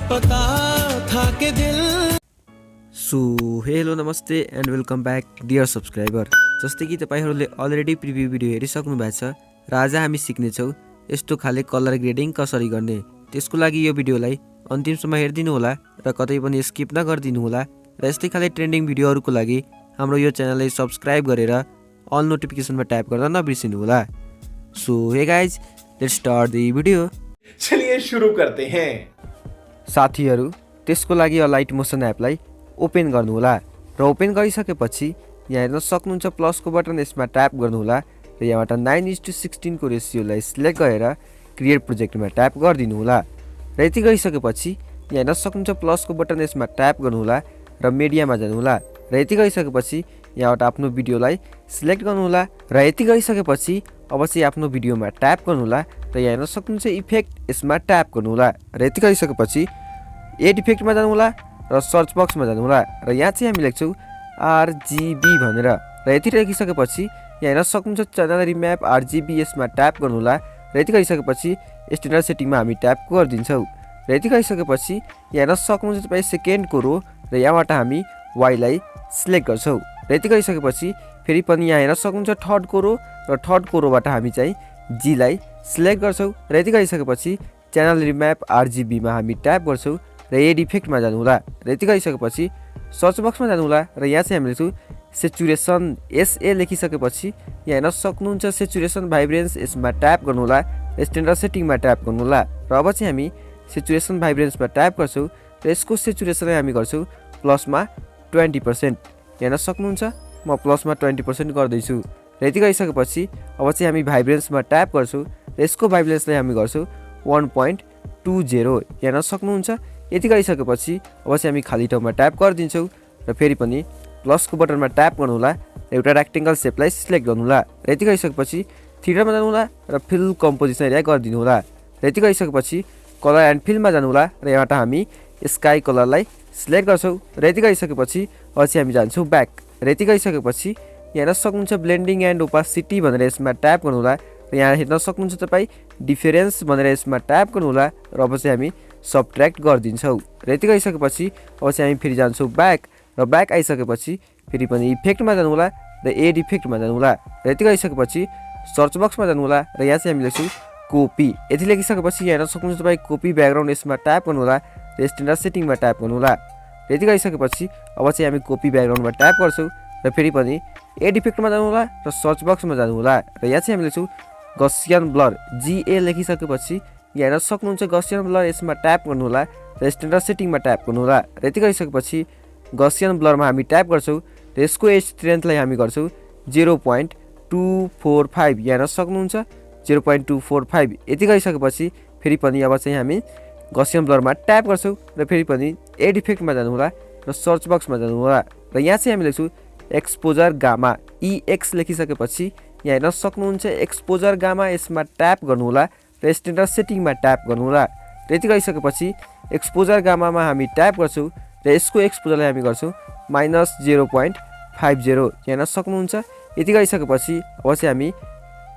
पता था कि दिल। सो हेलो नमस्ते and welcome back dear subscriber. जस्तै कि तपाईहरुले अलरेडी प्रिभ्यू भिडियो हेरिसक्नु भएको छ र आज हामी सिक्नेछौँ यस्तो खाले कलर ग्रेडिङ कसरी गर्ने। त्यसको लागि यो भिडियोलाई अन्तिमसम्म हेर्दिनु होला र कतै पनि स्किप नगर्दिनु होला र यस्तै खाले ट्रेन्डिङ भिडियोहरुको लागि हाम्रो यो च्यानललाई सब्स्क्राइब गरेर अल नोटिफिकेसनमा ट्याप गर्न नबिर्सिनु होला। So hey guys, let's start the video. चलिए शुरू करते हैं। साथीहरु, त्यसको लागि AlightMotion एपलाई ओपन गर्नुहोला र ओपन गरिसकेपछि यहाँ हेर्न सक्नुहुन्छ प्लसको बटन, यसमा ट्याप गर्नुहोला र यहाँबाट 9:16 को रेसियोलाई सिलेक्ट गरेर क्रिएट प्रोजेक्टमा ट्याप गरिदिनु होला र यति गरिसकेपछि यहाँ हेर्न सक्नुहुन्छ प्लसको बटन, यसमा ट्याप गर्नुहोला र मिडियामा जानुहोला र यति गरिसकेपछि यहाँबाट आफ्नो भिडियोलाई सिलेक्ट गर्नुहोला र यति गरिसकेपछि अब चाहिँ आफ्नो भिडियोमा ट्याप गर्नुहोला र यहाँ हेर्न सक्नुहुन्छ इफेक्ट, यसमा ट्याप गर्नुहोला र यति गरिसकेपछि एड इफेक्टमा जानुहोला र सर्च बक्समा जानुहोला र यहाँ चाहिँ हामी लेख्छौँ RGB भनेर र यति लेखिसकेपछि यहाँ हेर्न सक्नुहुन्छ च्यानल रिम्याप RGB, यसमा ट्याप गर्नुहोला र यति गरिसकेपछि स्ट्यान्डर्ड सेटिङमा हामी ट्याप गरिदिन्छौँ र यति गरिसकेपछि यहाँ हेर्न सक्नुहुन्छ तपाईँ सेकेन्डको रो र यहाँबाट हामी वाइलाई सिलेक्ट गर्छौँ र यति गरिसकेपछि फेरि पनि यहाँ हेर्न सक्नुहुन्छ थर्डको रो र थर्डको रोबाट हामी चाहिँ जीलाई सिलेक्ट गर्छौँ र यति गरिसकेपछि च्यानल रिम्याप RGBमा हामी ट्याप गर्छौँ र एड इफेक्टमा जानुहोला र यति गरिसकेपछि सर्च बक्समा जानुहोला र यहाँ चाहिँ हामी लेख्छौँ सेचुरेसन SA लेखिसकेपछि यहाँ हेर्न सक्नुहुन्छ सेचुरेसन भाइब्रेन्स, यसमा ट्याप गर्नुहोला र स्ट्यान्डर्ड सेटिङमा ट्याप गर्नुहोला र अब चाहिँ हामी सेचुरेसन भाइब्रेन्समा ट्याप गर्छौँ र यसको सेचुरेसनलाई हामी गर्छौँ प्लसमा 20%। हेर्न सक्नुहुन्छ म प्लसमा 20% गर्दैछु र यति गरिसकेपछि अब चाहिँ हामी भाइब्रेन्समा ट्याप गर्छौँ र यसको भाइब्रेन्सलाई हामी गर्छौँ 1.20। हेर्न सक्नुहुन्छ यति गरिसकेपछि अब चाहिँ हामी खाली ठाउँमा ट्याप गरिदिन्छौँ र फेरि पनि प्लसको बटनमा ट्याप गर्नुहोला र एउटा रेक्टेङ्गल सेपलाई सिलेक्ट गर्नुहोला र यति गरिसकेपछि थिएटरमा जानुहोला र फिल कम्पोजिसन एरिया गरिदिनु होला र यति गरिसकेपछि कलर एन्ड फिलमा जानुहोला र यहाँबाट हामी स्काई कलरलाई सिलेक्ट गर्छौँ र यति गरिसकेपछि अब चाहिँ हामी जान्छौँ ब्याक र यति गरिसकेपछि यहाँ हेर्न सक्नुहुन्छ ब्लेन्डिङ एन्ड ओपासिटी भनेर यसमा ट्याप गर्नुहोला र यहाँ हेर्न सक्नुहुन्छ तपाईँ डिफरेन्स भनेर यसमा ट्याप गर्नुहोला र अब चाहिँ हामी सबट्र्याक्ट गरिदिन्छौँ र यति गरिसकेपछि अब चाहिँ हामी फेरि जान्छौँ ब्याक र ब्याक आइसकेपछि फेरि पनि इफेक्टमा जानुहोला र एड इफेक्टमा जानुहोला र यति गरिसकेपछि सर्च बक्समा जानुहोला र यहाँ चाहिँ हामी लेख्छौँ कपी। यति लेखिसकेपछि यहाँ हेर्न सक्नुहुन्छ तपाईँ कपी ब्याकग्राउन्ड, यसमा ट्याप गर्नुहोला र स्ट्यान्डर्ड सेटिङमा ट्याप गर्नुहोला र यति गरिसकेपछि अब चाहिँ हामी कपी ब्याकग्राउन्डमा ट्याप गर्छौँ र फेरि पनि एड इफेक्टमा जानुहोला र सर्च बक्समा जानुहोला र यहाँ चाहिँ हामी लेख्छौँ गसियन ब्लर GA लेखिसकेपछि यहाँ हेर्न सक्नुहुन्छ गसियन ब्लर, यसमा ट्याप गर्नुहोला र स्ट्यान्डर्ड सेटिङमा ट्याप गर्नुहोला र यति गरिसकेपछि गसियन ब्लरमा हामी ट्याप गर्छौँ र यसको एज स्ट्रेन्थलाई हामी गर्छौँ 0.245। यहाँ हेर्न सक्नुहुन्छ 0.245। यति गरिसकेपछि फेरि पनि अब चाहिँ हामी गसियन ब्लरमा ट्याप गर्छौँ र फेरि पनि एड इफेक्टमा जानुहोला र सर्च बक्समा जानुहोला र यहाँ चाहिँ हामी लेख्छौँ एक्सपोजर गामा EX लेखिसकेपछि यहाँ हेर्न सक्नुहुन्छ एक्सपोजर गामा, यसमा ट्याप गर्नुहोला र स्ट्यान्डर्ड सेटिङमा ट्याप गर्नुहोला र यति गरिसकेपछि एक्सपोजर गामामा हामी ट्याप गर्छौँ र यसको एक्सपोजरलाई हामी गर्छौँ -0.50। हेर्न सक्नुहुन्छ यति गरिसकेपछि अब चाहिँ हामी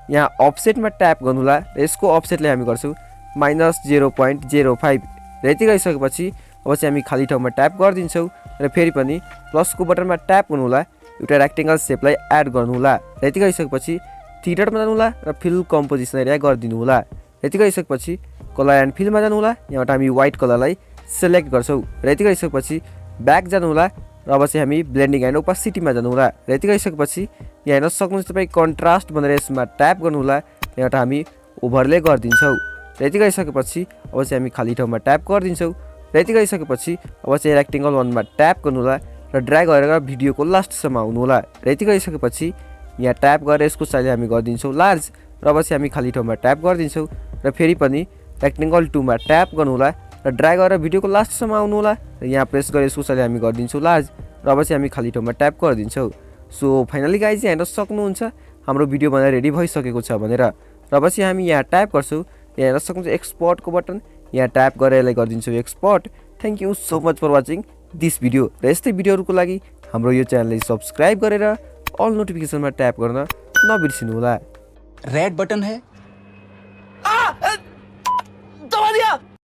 यहाँ अफसेटमा ट्याप गर्नुहोला र यसको अफसेटलाई हामी गर्छौँ -0.05 र यति गरिसकेपछि अब चाहिँ हामी खाली ठाउँमा ट्याप गरिदिन्छौँ र फेरि पनि प्लसको बटनमा ट्याप गर्नुहोला, एउटा रेक्टेङ्गल सेपलाई एड गर्नुहोला र यति गरिसकेपछि थिएटरमा जानुहोला र फिल कम्पोजिसन एरिया गरिदिनु होला। यति गरिसकेपछि कलर एन्ड फिलमा जानुहोला, यहाँबाट हामी व्हाइट कलरलाई सिलेक्ट गर्छौँ र यति गरिसकेपछि ब्याक जानुहोला र अब चाहिँ हामी ब्लेन्डिङ एन्ड ओपासिटीमा जानुहोला र यति गरिसकेपछि यहाँ हेर्न सक्नुहुन्छ तपाईँ कन्ट्रास्ट भनेर यसमा ट्याप गर्नुहोला, यहाँबाट हामी ओभरले गरिदिन्छौँ र यति गरिसकेपछि अब चाहिँ हामी खाली ठाउँमा ट्याप गरिदिन्छौँ र यति गरिसकेपछि अब चाहिँ रेक्टेङ्गल 1मा ट्याप गर्नुहोला र ड्र्याग गरेर भिडियोको लास्टसम्म आउनुहोला र यति गरिसकेपछि यहाँ ट्याप गरेर यसको साइज हामी गरिदिन्छौँ लार्ज र अब चाहिँ हामी खाली ठाउँमा ट्याप गरिदिन्छौँ र फेरि पनि रेक्टेङ्गल 2मा ट्याप गर्नुहोला र ड्र्याग गरेर भिडियोको लास्टसम्म आउनुहोला र यहाँ प्रेस गरेर यसको साइज हामी गरिदिन्छौँ लार्ज र अब चाहिँ हामी खाली ठाउँमा ट्याप गरिदिन्छौँ। सो फाइनली गाइज यहाँ हेर्न सक्नुहुन्छ हाम्रो भिडियो बनाएर रेडी भइसकेको छ भनेर र अब चाहिँ हामी यहाँ ट्याप गर्छौँ, यहाँ हेर्न सक्नुहुन्छ एक्सपोर्टको बटन, यहाँ ट्याप गरेर यसलाई गरिदिन्छौँ export. Thank you so much for watching this video र यस्तै भिडियोहरूको लागि हाम्रो यो च्यानललाई सब्सक्राइब गरेर अल नोटिफिकेसनमा ट्याप गर्न नबिर्सिनु होला। रेड बटन है